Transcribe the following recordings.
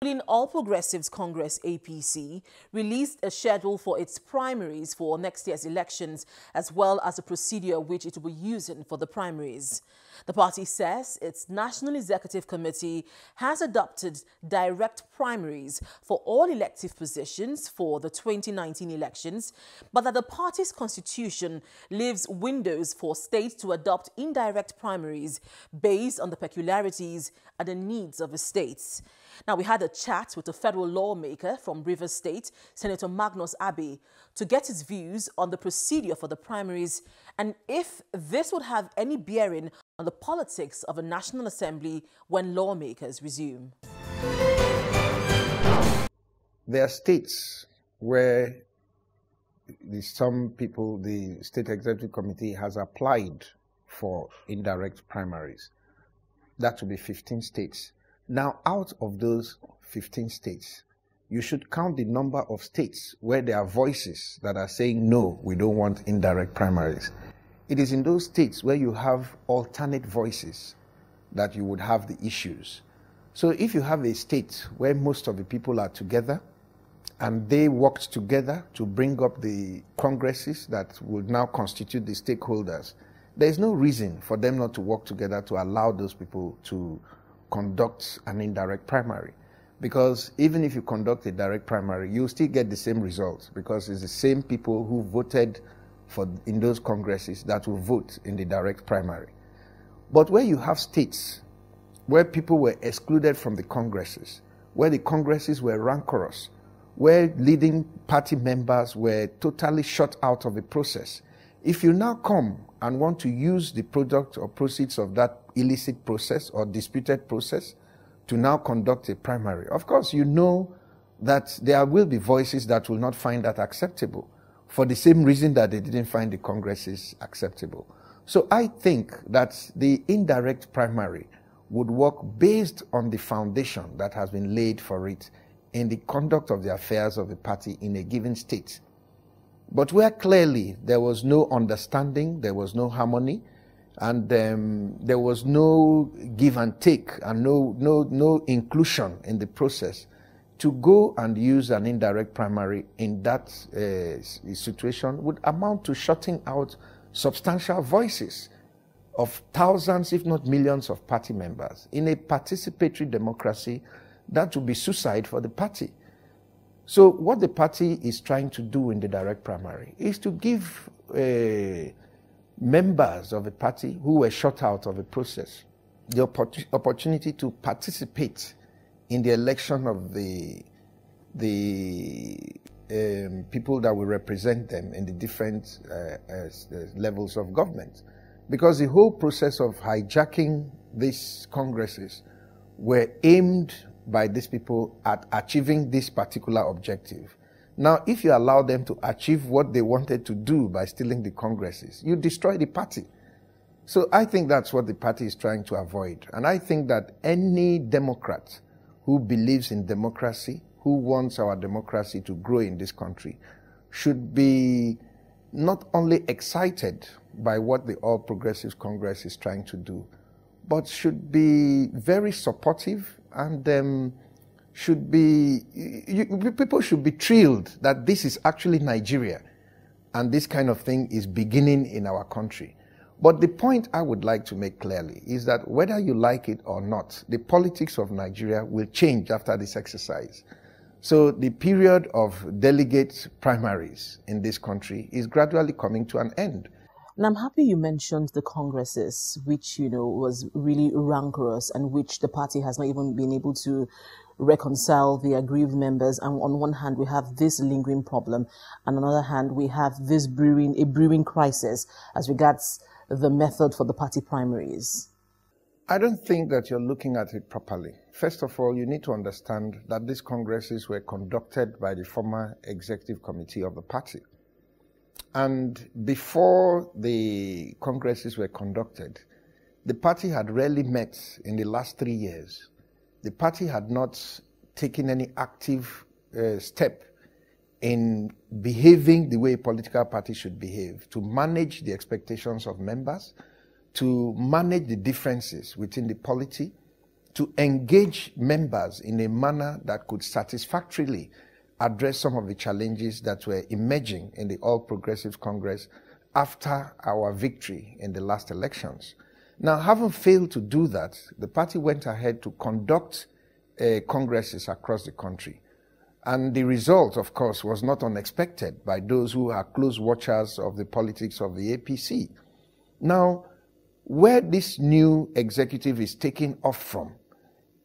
Ruling All Progressives Congress APC released a schedule for its primaries for next year's elections, as well as a procedure which it will be using for the primaries. The party says its National Executive Committee has adopted direct primaries for all elective positions for the 2019 elections, but that the party's constitution leaves windows for states to adopt indirect primaries based on the peculiarities and the needs of the states. Now, we had a chat with a federal lawmaker from Rivers State, Senator Magnus Abbey, to get his views on the procedure for the primaries and if this would have any bearing on the politics of a National Assembly when lawmakers resume. There are states where some people, the State Executive Committee has applied for indirect primaries. That will be 15 states. Now, out of those 15 states, you should count the number of states where there are voices that are saying, no, we don't want indirect primaries. It is in those states where you have alternate voices that you would have the issues. So if you have a state where most of the people are together and they worked together to bring up the congresses that would now constitute the stakeholders, there is no reason for them not to work together to allow those people to conduct an indirect primary. Because even if you conduct a direct primary, you'll still get the same results because it's the same people who voted in those congresses that will vote in the direct primary. But where you have states where people were excluded from the congresses, where the congresses were rancorous, where leading party members were totally shut out of the process, if you now come and want to use the product or proceeds of that illicit process or disputed process to now conduct a primary, of course you know that there will be voices that will not find that acceptable for the same reason that they didn't find the congresses acceptable. So I think that the indirect primary would work based on the foundation that has been laid for it in the conduct of the affairs of the party in a given state. But where clearly there was no understanding, there was no harmony, and there was no give and take and no inclusion in the process, to go and use an indirect primary in that situation would amount to shutting out substantial voices of thousands, if not millions, of party members. In a participatory democracy, that would be suicide for the party. So what the party is trying to do in the direct primary is to give members of the party who were shut out of the process the opportunity to participate in the election of the people that will represent them in the different levels of government. Because the whole process of hijacking these congresses were aimed by these people at achieving this particular objective. Now, if you allow them to achieve what they wanted to do by stealing the congresses, you destroy the party. So I think that's what the party is trying to avoid. And I think that any Democrat who believes in democracy, who wants our democracy to grow in this country, should be not only excited by what the All Progressives Congress is trying to do, but should be very supportive and people should be thrilled that this is actually Nigeria and this kind of thing is beginning in our country. But the point I would like to make clearly is that whether you like it or not, the politics of Nigeria will change after this exercise. So the period of delegate primaries in this country is gradually coming to an end. And I'm happy you mentioned the congresses, which, was really rancorous and which the party has not even been able to reconcile the aggrieved members. And on one hand, we have this lingering problem. And on the other hand, we have this brewing crisis as regards the method for the party primaries. I don't think that you're looking at it properly. First of all, you need to understand that these congresses were conducted by the former executive committee of the party. And before the congresses were conducted, the party had rarely met in the last 3 years. The party had not taken any active step in behaving the way a political party should behave, to manage the expectations of members, to manage the differences within the polity, to engage members in a manner that could satisfactorily address some of the challenges that were emerging in the All Progressives Congress after our victory in the last elections. Now, having failed to do that, the party went ahead to conduct congresses across the country. And the result, of course, was not unexpected by those who are close watchers of the politics of the APC. Now, where this new executive is taking off from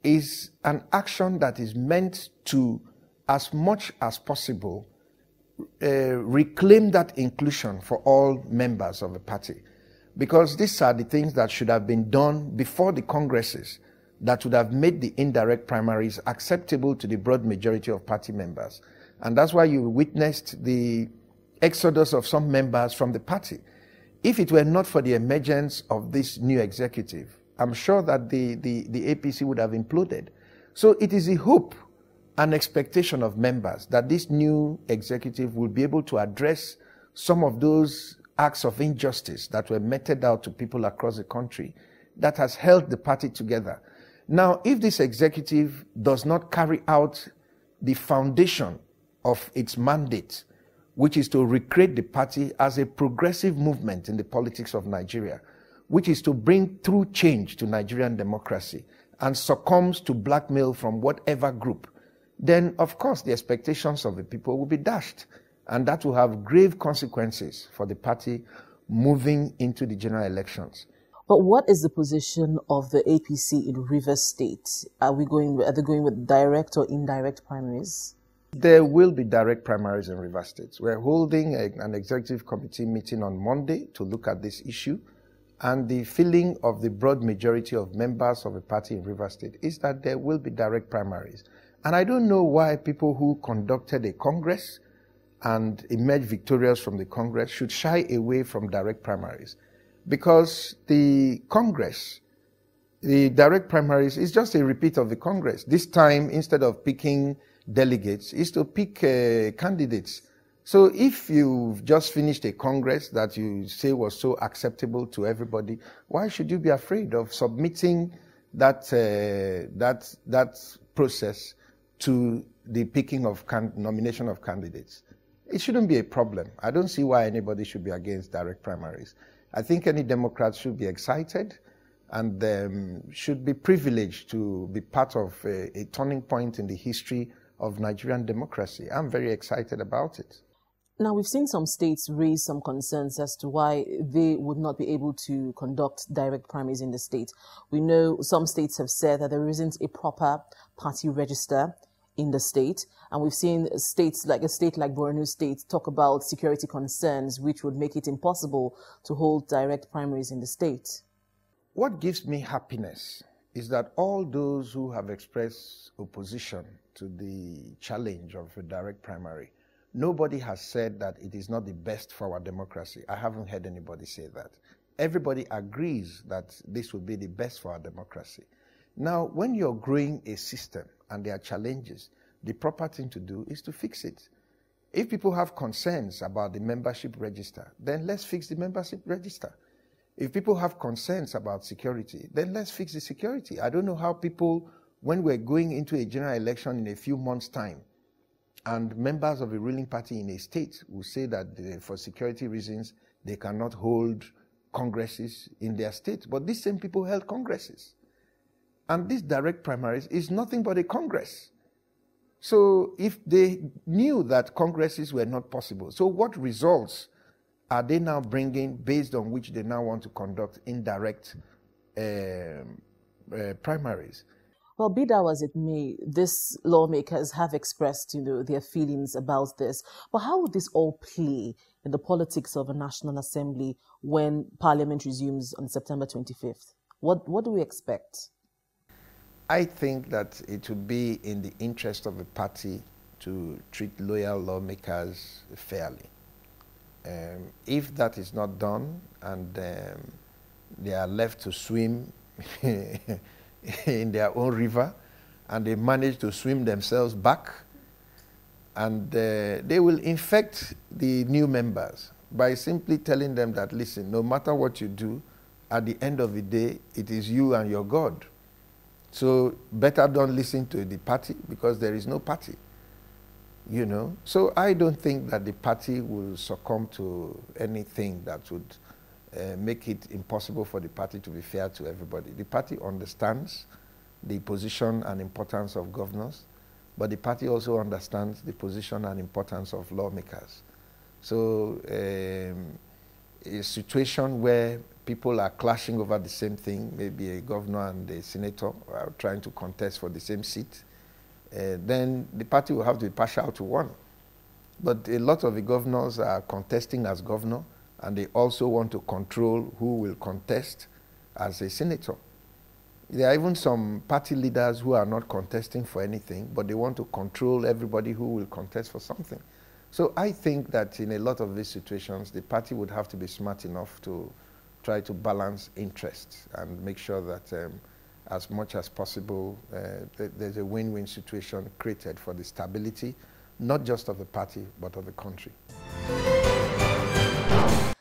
is an action that is meant to, as much as possible, reclaim that inclusion for all members of the party. Because these are the things that should have been done before the congresses that would have made the indirect primaries acceptable to the broad majority of party members. And that's why you witnessed the exodus of some members from the party. If it were not for the emergence of this new executive, I'm sure that the APC would have imploded. So it is a hope and expectation of members that this new executive will be able to address some of those acts of injustice that were meted out to people across the country that has held the party together. Now, if this executive does not carry out the foundation of its mandate, which is to recreate the party as a progressive movement in the politics of Nigeria, which is to bring true change to Nigerian democracy and succumbs to blackmail from whatever group, then of course the expectations of the people will be dashed. And that will have grave consequences for the party moving into the general elections. But what is the position of the APC in Rivers State? Are they going with direct or indirect primaries? There will be direct primaries in Rivers State. We're holding an executive committee meeting on Monday to look at this issue. And the feeling of the broad majority of members of the party in Rivers State is that there will be direct primaries. And I don't know why people who conducted a congress and emerged victorious from the Congress should shy away from direct primaries. Because the Congress, the direct primaries, is just a repeat of the Congress. This time, instead of picking delegates, is to pick candidates. So if you've just finished a Congress that you say was so acceptable to everybody, why should you be afraid of submitting that process to the picking of nomination of candidates? It shouldn't be a problem. I don't see why anybody should be against direct primaries. I think any Democrat should be excited and should be privileged to be part of a turning point in the history of Nigerian democracy. I'm very excited about it. Now, we've seen some states raise some concerns as to why they would not be able to conduct direct primaries in the state. We know some states have said that there isn't a proper party register in the state. And we've seen states like a state like Borno State talk about security concerns, which would make it impossible to hold direct primaries in the state. What gives me happiness is that all those who have expressed opposition to the challenge of a direct primary, nobody has said that it is not the best for our democracy. I haven't heard anybody say that. Everybody agrees that this would be the best for our democracy. Now, when you're growing a system and there are challenges, the proper thing to do is to fix it. If people have concerns about the membership register, then let's fix the membership register. If people have concerns about security, then let's fix the security. I don't know how people, when we're going into a general election in a few months' time, and members of a ruling party in a state will say that for security reasons, they cannot hold congresses in their state. But these same people held congresses. And this direct primaries is nothing but a congress. So if they knew that congresses were not possible, so what results are they now bringing based on which they now want to conduct indirect primaries? Well, be that as it may, these lawmakers have expressed, their feelings about this. But how would this all play in the politics of a National Assembly when Parliament resumes on September 25th? What do we expect? I think that it would be in the interest of the party to treat loyal lawmakers fairly. If that is not done and they are left to swim in their own river and they manage to swim themselves back, and they will infect the new members by simply telling them that, listen, no matter what you do, at the end of the day, it is you and your God. So better don't listen to the party because there is no party, you know. So I don't think that the party will succumb to anything that would make it impossible for the party to be fair to everybody. The party understands the position and importance of governors, but the party also understands the position and importance of lawmakers. So a situation where people are clashing over the same thing, maybe a governor and a senator are trying to contest for the same seat, then the party will have to be partial to one. But a lot of the governors are contesting as governor, and they also want to control who will contest as a senator. There are even some party leaders who are not contesting for anything, but they want to control everybody who will contest for something. So I think that in a lot of these situations, the party would have to be smart enough to try to balance interests and make sure that as much as possible, there's a win-win situation created for the stability, not just of the party, but of the country.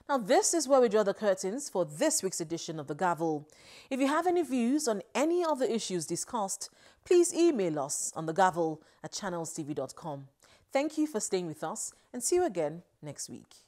Now, this is where we draw the curtains for this week's edition of the Gavel. If you have any views on any of the issues discussed, please email us on thegavel@channelstv.com. Thank you for staying with us and see you again next week.